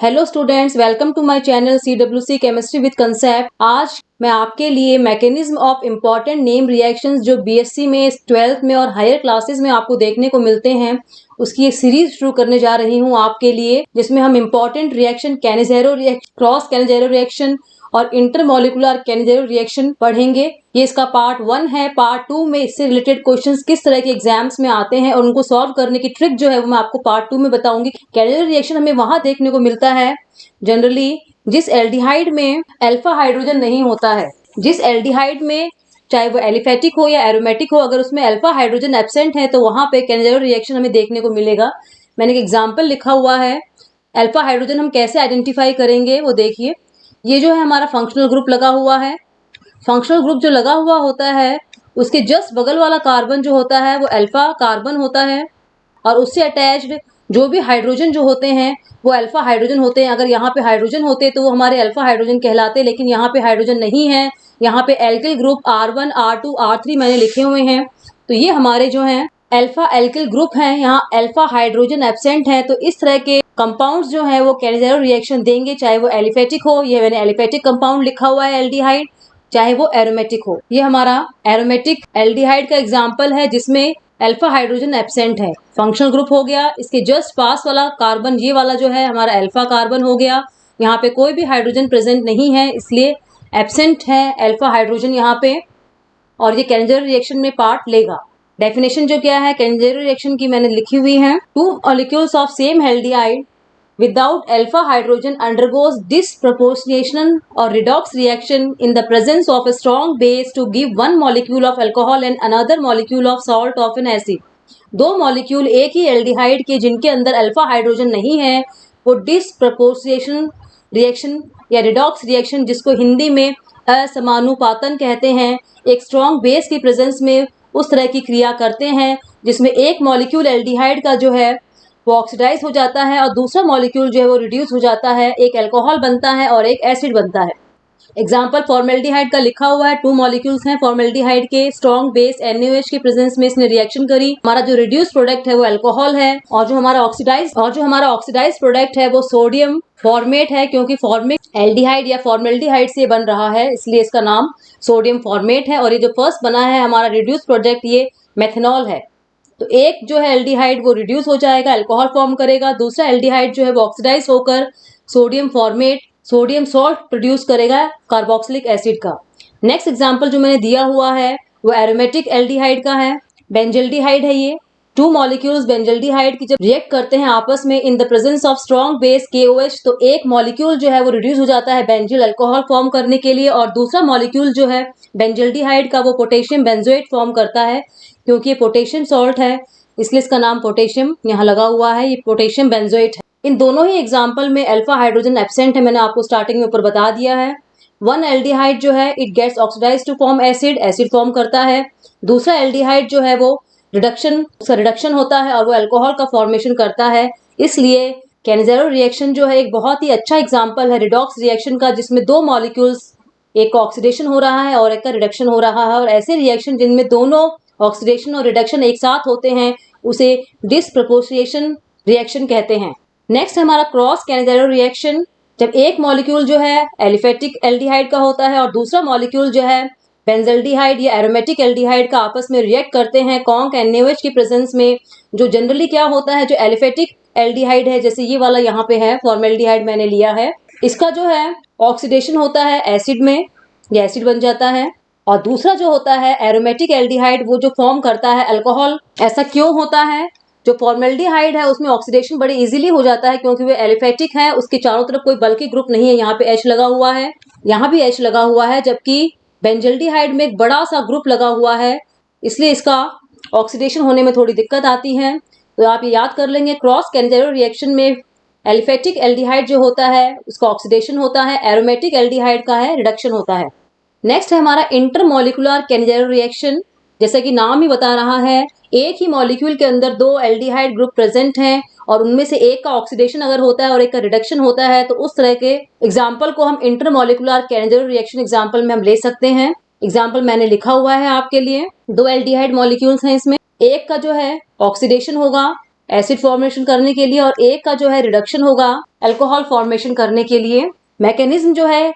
Hello students, welcome to my channel CWC chemistry with concept. आज मैं आपके लिए mechanism of important name reactions जो बीएससी में 12th में और हायर क्लासेस में आपको देखने को मिलते हैं उसकी एक सीरीज शुरू करने जा रही हूं आपके लिए, जिसमें हम important reaction Cannizzaro reaction, cross Cannizzaro reaction और इंटरमॉलिक्यूलर कैनेज़ेरो रिएक्शन पढ़ेंगे। ये इसका पार्ट 1 है। पार्ट 2 में इससे रिलेटेड क्वेश्चंस किस तरह के एग्जाम्स में आते हैं और उनको सॉल्व करने की ट्रिक जो है वो मैं आपको पार्ट 2 में बताऊंगी। कैनेज़ेरो रिएक्शन हमें वहां देखने को मिलता है जनरली जिस एल्डिहाइड में अल्फा हाइड्रोजन नहीं होता है। जिस एल्डिहाइड में चाहे वो एलिफेटिक हो या एरोमेटिक हो, अगर उसमें अल्फा हाइड्रोजन एब्सेंट है तो वहां पे कैनेज़ेरो रिएक्शन हमें देखने को मिलेगा। मैंने एक एग्जाम्पल लिखा हुआ है। अल्फा हाइड्रोजन हम कैसे आइडेंटिफाई करेंगे वो देखिए। ये जो है हमारा फंक्शनल ग्रुप लगा हुआ है। फंक्शनल ग्रुप जो लगा हुआ होता है उसके जस्ट बगल वाला कार्बन जो होता है वो अल्फा कार्बन होता है और उससे अटैच्ड जो भी हाइड्रोजन जो होते हैं वो अल्फा हाइड्रोजन होते हैं। अगर यहाँ पे हाइड्रोजन होते तो वो हमारे अल्फा हाइड्रोजन कहलाते, लेकिन यहाँ पे हाइड्रोजन नहीं है। यहाँ पे alkyl group R1 R2 R3 मैंने लिखे हुए हैं, तो ये हमारे जो हैं अल्फा एल्किल ग्रुप हैं। यहाँ अल्फा हाइड्रोजन एब्सेंट है, तो इस तरह के कंपाउंड्स जो हैं वो कैनेज़ेरो रिएक्शन देंगे, चाहे वो एलिफेटिक हो, ये मैंने एलिफेटिक कंपाउंड लिखा हुआ है एल्डिहाइड, चाहे वो एरोमेटिक हो। ये हमारा एरोमेटिक एल्डिहाइड का एग्जाम्पल है जिसमें अल्फा हाइड्रोजन एब्सेंट है। फंक्शनल ग्रुप हो गया। इसके जस्ट पास वाला कार्बन ये वाला जो है हमारा अल्फा कार्बन हो गया। यहाँ पे कोई भी हाइड्रोजन प्रेजेंट नहीं है, इसलिए एब्सेंट है अल्फा हाइड्रोजन यहाँ पे, और ये कैनेज़ेरो रिएक्शन में पार्ट लेगा। डेफिनेशन जो क्या है कैनेज़ेरो रिएक्शन की मैंने लिखी हुई है। Two molecules of same aldehyde without alpha hydrogen undergoes disproportionation or redox reaction in the presence of a strong base to give one molecule of alcohol and another molecule of salt of an acid। दो molecule एक ही aldehyde के जिनके अंदर alpha hydrogen नहीं है वो डिसप्रपोर्शिएशन reaction या redox reaction, जिसको हिंदी में असमानुपातन कहते हैं, एक स्ट्रॉन्ग बेस की प्रेजेंस में उस तरह की क्रिया करते हैं जिसमें एक मॉलिक्यूल एल्डिहाइड का जो है वो ऑक्सीडाइज हो जाता है और दूसरा मॉलिक्यूल जो है वो रिड्यूस हो जाता है, एक अल्कोहल बनता है और एक एसिड बनता है। एग्जाम्पल फॉर्मेल्डिहाइड का लिखा हुआ है। 2 मॉलिक्यूल्स हैं फॉर्मेल्डिहाइड के, स्ट्रॉन्ग बेस NaOH के प्रेजेंस में इसने रिएक्शन करी। हमारा जो रिड्यूस प्रोडक्ट है वो अल्कोहल है और जो हमारा ऑक्सीडाइज प्रोडक्ट है वो सोडियम फॉर्मेट है, क्योंकि फॉर्मिक एल्डिहाइड या फॉर्मेल्डिहाइड से बन रहा है इसलिए इसका नाम सोडियम फॉर्मेट है। और ये जो फर्स्ट बना है हमारा रिड्यूस प्रोडक्ट ये मेथनॉल है। तो एक जो है एल्डिहाइड वो रिड्यूस हो जाएगा, अल्कोहल फॉर्म करेगा, दूसरा एल्डिहाइड जो है वो ऑक्सीडाइज होकर sodium format, sodium salt produce करेगा कार्बोक्सिलिक एसिड का। नेक्स्ट एग्जांपल जो मैंने दिया हुआ है वो एरोमेटिक एल्डिहाइड का है। बेंजल्डिहाइड है ये। 2 मॉलिक्यूल्स बेंजल्डिहाइड की जब रिएक्ट करते हैं आपस में in the presence of strong base KOH, तो एक मॉलिक्यूल जो है वो रिड्यूस हो जाता है बेंजिल अल्कोहल फॉर्म करने के लिए और दूसरा मॉलिक्यूल जो है बेंजल्डिहाइड का वो पोटेशियम बेंजोएट फॉर्म करता है। क्योंकि ये पोटेशियम सॉल्ट है इसलिए इसका नाम पोटेशियम यहाँ लगा हुआ है, ये पोटेशियम बेंजोएट है। इन दोनों ही एग्जाम्पल में अल्फा हाइड्रोजन एब्सेंट है, मैंने आपको स्टार्टिंग में ऊपर बता दिया है। वन एल्डिहाइड जो है it gets oxidize to form acid, acid form करता है। दूसरा एल्डिहाइड जो है वो रिडक्शन होता है और वो अल्कोहल का फॉर्मेशन करता है। इसलिए कैनेज़ेरो रिएक्शन जो है एक बहुत ही अच्छा एग्जाम्पल है रिडॉक्स रिएक्शन का, जिसमें 2 मॉलिक्यूल्स, एक का ऑक्सीडेशन हो रहा है और एक का रिडक्शन हो रहा है। और ऐसे रिएक्शन जिनमें दोनों ऑक्सीडेशन और रिडक्शन एक साथ होते हैं उसे डिसप्रपोर्शिएशन रिएक्शन कहते हैं। नेक्स्ट हमारा क्रॉस कैनेज़ेरो रिएक्शन, जब एक मॉलिक्यूल जो है एलिफेटिक एल्डिहाइड का होता है और दूसरा मॉलिक्यूल जो है बेंजल्डिहाइड या एरोमेटिक एल्डिहाइड का आपस में रिएक्ट करते हैं कॉन्क NaOH की प्रेजेंस में। जो जनरली क्या होता है, जो एलिफेटिक एल्डिहाइड है जैसे ये वाला यहाँ पे है फॉर्मेल्डिहाइड मैंने लिया है, इसका जो है ऑक्सीडेशन होता है एसिड में, ये एसिड बन जाता है। और दूसरा जो होता है एरोमेटिक एल्डिहाइड वो जो फॉर्म करता है अल्कोहल। ऐसा क्यों होता है? जो फॉर्मेल्डिहाइड है उसमें ऑक्सीडेशन बड़ी इजीली हो जाता है क्योंकि वो एलिफेटिक है, उसके चारों तरफ कोई बल्कि ग्रुप नहीं है। यहाँ पे H लगा हुआ है, यहाँ भी H लगा हुआ है, जबकि बेंजल्डिहाइड में एक बड़ा सा ग्रुप लगा हुआ है, इसलिए इसका ऑक्सीडेशन होने में थोड़ी दिक्कत आती है। तो आप ये याद कर लेंगे, क्रॉस कैनेज़ेरो रिएक्शन में एलिफेटिक एल्डिहाइड जो होता है उसका ऑक्सीडेशन होता है, एरोमेटिक एल्डिहाइड का है रिडक्शन होता है। नेक्स्ट है हमारा इंटरमॉलिक्यूलर कैनेज़ेरो रिएक्शन। जैसा कि नाम ही बता रहा है, एक ही मॉलिक्यूल के अंदर 2 एल्डिहाइड ग्रुप प्रेजेंट हैं और उनमें से एक का ऑक्सीडेशन अगर होता है और एक का रिडक्शन होता है, तो उस तरह के एग्जाम्पल को हम इंटरमॉलिक्यूलर कैनेज़ेरो रिएक्शन एग्जाम्पल में हम ले सकते हैं। एग्जाम्पल मैंने लिखा हुआ है आपके लिए। 2 एल्डिहाइड मॉलिक्यूल्स हैं, इसमें एक का जो है ऑक्सीडेशन होगा एसिड फॉर्मेशन करने के लिए, और एक का जो है रिडक्शन होगा अल्कोहल फॉर्मेशन करने के लिए। मैकेनिज्म जो है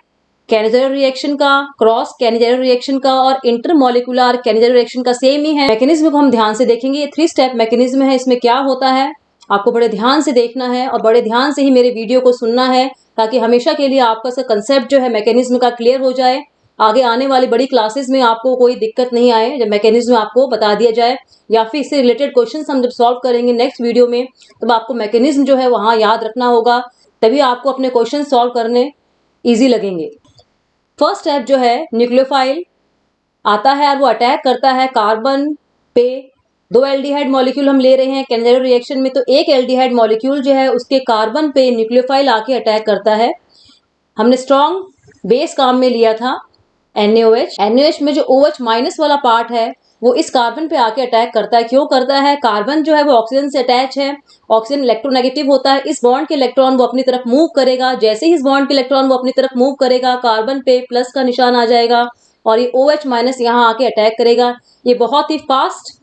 कैनेजेरो रिएक्शन का, क्रॉस कैनेजेरो रिएक्शन का और इंटरमोलिकुलर कैनेजेरो रिएक्शन का सेम ही है। मैकेनिज्म को हम ध्यान से देखेंगे। ये 3 स्टेप मैकेनिज्म है। इसमें क्या होता है आपको बड़े ध्यान से देखना है और बड़े ध्यान से ही मेरे वीडियो को सुनना है, ताकि हमेशा के लिए आपका इसका कंसेप्ट जो है मैकेनिज्म का क्लियर हो जाए। आगे आने वाली बड़ी क्लासेस में आपको कोई दिक्कत नहीं आए जब मैकेनिज्म आपको बता दिया जाए, या फिर इससे रिलेटेड क्वेश्चन हम जब सॉल्व करेंगे नेक्स्ट वीडियो में, तब आपको मैकेनिज्म जो है वहां याद रखना होगा, तभी आपको अपने क्वेश्चन सॉल्व करने ईजी लगेंगे। फर्स्ट स्टेप जो है न्यूक्लियोफाइल आता है और वो अटैक करता है कार्बन पे। 2 एल्डिहाइड मॉलिक्यूल हम ले रहे हैं कैनेजेरो रिएक्शन में, तो एक एल्डिहाइड मॉलिक्यूल जो है उसके कार्बन पे न्यूक्लियोफाइल आके अटैक करता है। हमने स्ट्रॉन्ग बेस काम में लिया था NaOH। NaOH में जो OH माइनस वाला पार्ट है वो इस कार्बन पे आके अटैक करता है। क्यों करता है? कार्बन जो है वो ऑक्सीजन से अटैच है, ऑक्सीजन इलेक्ट्रोनेगेटिव होता है। इस बॉन्ड के इलेक्ट्रॉन वो अपनी तरफ मूव करेगा। जैसे ही इस बॉन्ड के इलेक्ट्रॉन वो अपनी तरफ मूव करेगा, कार्बन पे प्लस का निशान आ जाएगा और ये OH माइनस यहाँ आके अटैक करेगा। ये बहुत ही फास्ट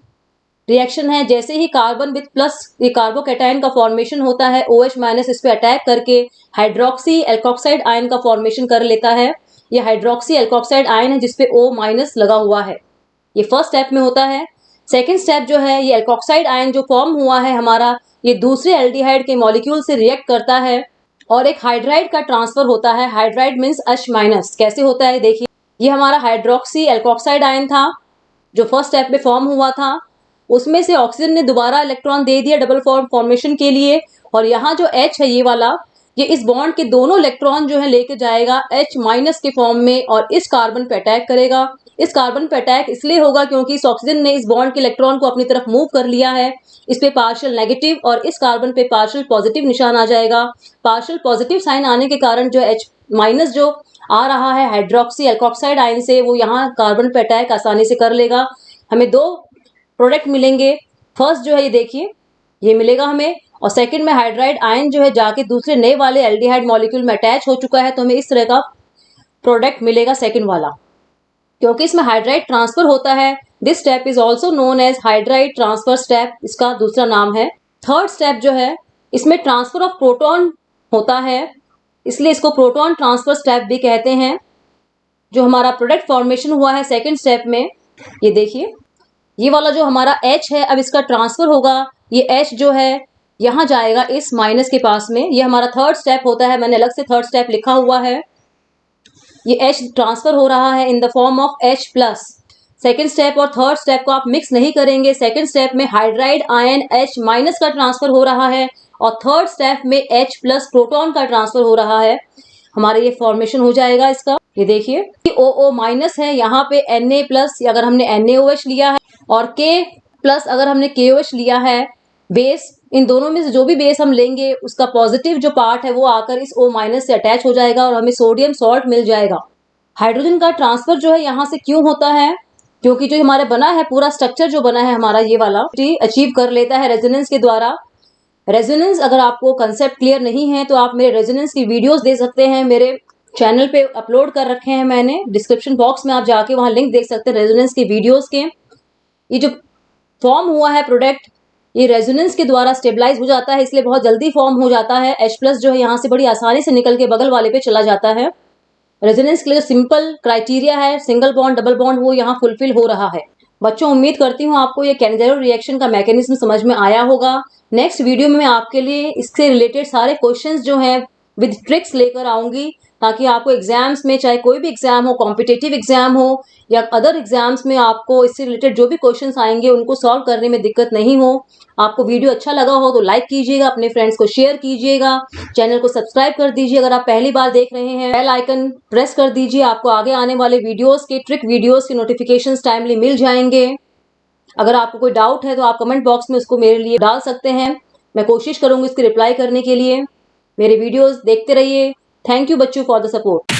रिएक्शन है। जैसे ही कार्बन विद प्लस ये कार्बोकैटायन का फॉर्मेशन होता है, OH माइनस इस पे अटैक करके हाइड्रोक्सी एल्कोक्साइड आयन का फॉर्मेशन कर लेता है। ये हाइड्रोक्सी एल्कोक्साइड आयन है जिसपे O माइनस लगा हुआ है। ये फर्स्ट स्टेप में होता है। सेकेंड स्टेप जो है, ये एल्कोक्साइड आयन जो फॉर्म हुआ है हमारा, ये दूसरे एल्डिहाइड के मॉलिक्यूल से रिएक्ट करता है और एक हाइड्राइड का ट्रांसफर होता है। Hydride means H minus. कैसे होता है देखिए, ये हमारा हाइड्रोक्सी एल्कोक्साइड आयन था जो फर्स्ट स्टेप में फॉर्म हुआ था। उसमें से ऑक्सीजन ने दोबारा इलेक्ट्रॉन दे दिया डबल फॉर्मेशन के लिए, और यहाँ जो H है ये वाला, ये इस बॉन्ड के दोनों इलेक्ट्रॉन जो है लेके जाएगा H माइनस के फॉर्म में और इस कार्बन पे अटैक करेगा। इस कार्बन पे अटैक इसलिए होगा क्योंकि इस ऑक्सीजन ने इस बॉन्ड के इलेक्ट्रॉन को अपनी तरफ मूव कर लिया है। इस पे पार्शियल नेगेटिव और इस कार्बन पे पार्शियल पॉजिटिव निशान आ जाएगा। पार्शियल पॉजिटिव साइन आने के कारण जो H माइनस जो आ रहा है हाइड्रोक्सी एल्कोक्साइड आयन से, वो यहाँ कार्बन पे अटैक आसानी से कर लेगा। हमें 2 प्रोडक्ट मिलेंगे। फर्स्ट जो है ये देखिए, ये मिलेगा हमें, और सेकंड में हाइड्राइड आयन जो है जाके दूसरे नए वाले एल्डिहाइड मॉलिक्यूल में अटैच हो चुका है, तो हमें इस तरह का प्रोडक्ट मिलेगा सेकंड वाला, क्योंकि इसमें हाइड्राइड ट्रांसफर होता है। This step is also known as hydride transfer step, इसका दूसरा नाम है। थर्ड स्टेप जो है, इसमें ट्रांसफर ऑफ प्रोटॉन होता है, इसलिए इसको प्रोटॉन ट्रांसफर स्टेप भी कहते हैं। जो हमारा प्रोडक्ट फॉर्मेशन हुआ है सेकेंड स्टेप में, ये देखिए, ये वाला जो हमारा H है, अब इसका ट्रांसफर होगा। ये H जो है यहाँ जाएगा इस माइनस के पास में। ये हमारा थर्ड स्टेप होता है, मैंने अलग से थर्ड स्टेप लिखा हुआ है। ये H ट्रांसफर हो रहा है in the form of H plus. Second step और थर्ड स्टेप को आप मिक्स नहीं करेंगे। सेकेंड स्टेप में हाइड्राइड आयन H माइनस का ट्रांसफर हो रहा है और थर्ड स्टेप में H प्लस प्रोटॉन का ट्रांसफर हो रहा है। हमारे ये फॉर्मेशन हो जाएगा इसका। ये देखिए, OO माइनस है, यहाँ पे Na प्लस अगर हमने NaOH लिया है और K प्लस अगर हमने KOH लिया है बेस, इन दोनों में से जो भी बेस हम लेंगे उसका पॉजिटिव जो पार्ट है वो आकर इस O माइनस से अटैच हो जाएगा और हमें सोडियम सॉल्ट मिल जाएगा। हाइड्रोजन का ट्रांसफर जो है यहाँ से क्यों होता है? क्योंकि जो हमारे बना है पूरा स्ट्रक्चर जो बना है हमारा ये वाला अचीव कर लेता है रेजोनेंस के द्वारा। रेजोनेंस अगर आपको कंसेप्ट क्लियर नहीं है तो आप मेरे रेजोनेंस की वीडियोस दे सकते हैं, मेरे चैनल पे अपलोड कर रखे हैं मैंने। डिस्क्रिप्शन बॉक्स में आप जाके वहां लिंक देख सकते हैं रेजोनेंस के वीडियोस के। ये जो फॉर्म हुआ है प्रोडक्ट, ये रेजोनेंस के द्वारा स्टेबलाइज हो जाता है, इसलिए बहुत जल्दी फॉर्म हो जाता है। H प्लस जो है यहाँ से बड़ी आसानी से निकल के बगल वाले पे चला जाता है। रेजोनेंस के लिए सिंपल क्राइटेरिया है, सिंगल बॉन्ड डबल बॉन्ड, वो यहाँ फुलफिल हो रहा है। बच्चों, उम्मीद करती हूँ आपको ये कैनेजेरो रिएक्शन का मैकेनिज्म समझ में आया होगा। नेक्स्ट वीडियो में मैं आपके लिए इससे रिलेटेड सारे क्वेश्चंस जो हैं विद ट्रिक्स लेकर आऊंगी, ताकि आपको एग्जाम्स में, चाहे कोई भी एग्जाम हो, कॉम्पिटिटिव एग्जाम हो या अदर एग्जाम्स में, आपको इससे रिलेटेड जो भी क्वेश्चंस आएंगे उनको सॉल्व करने में दिक्कत नहीं हो। आपको वीडियो अच्छा लगा हो तो लाइक कीजिएगा, अपने फ्रेंड्स को शेयर कीजिएगा, चैनल को सब्सक्राइब कर दीजिए अगर आप पहली बार देख रहे हैं, बेल आइकन प्रेस कर दीजिए, आपको आगे आने वाले वीडियोस के ट्रिक वीडियोस के नोटिफिकेशंस टाइमली मिल जाएंगे। अगर आपको कोई डाउट है तो आप कमेंट बॉक्स में उसको मेरे लिए डाल सकते हैं, मैं कोशिश करूंगी इसकी रिप्लाई करने के लिए। मेरे वीडियोस देखते रहिए। थैंक यू बच्चों फॉर द सपोर्ट।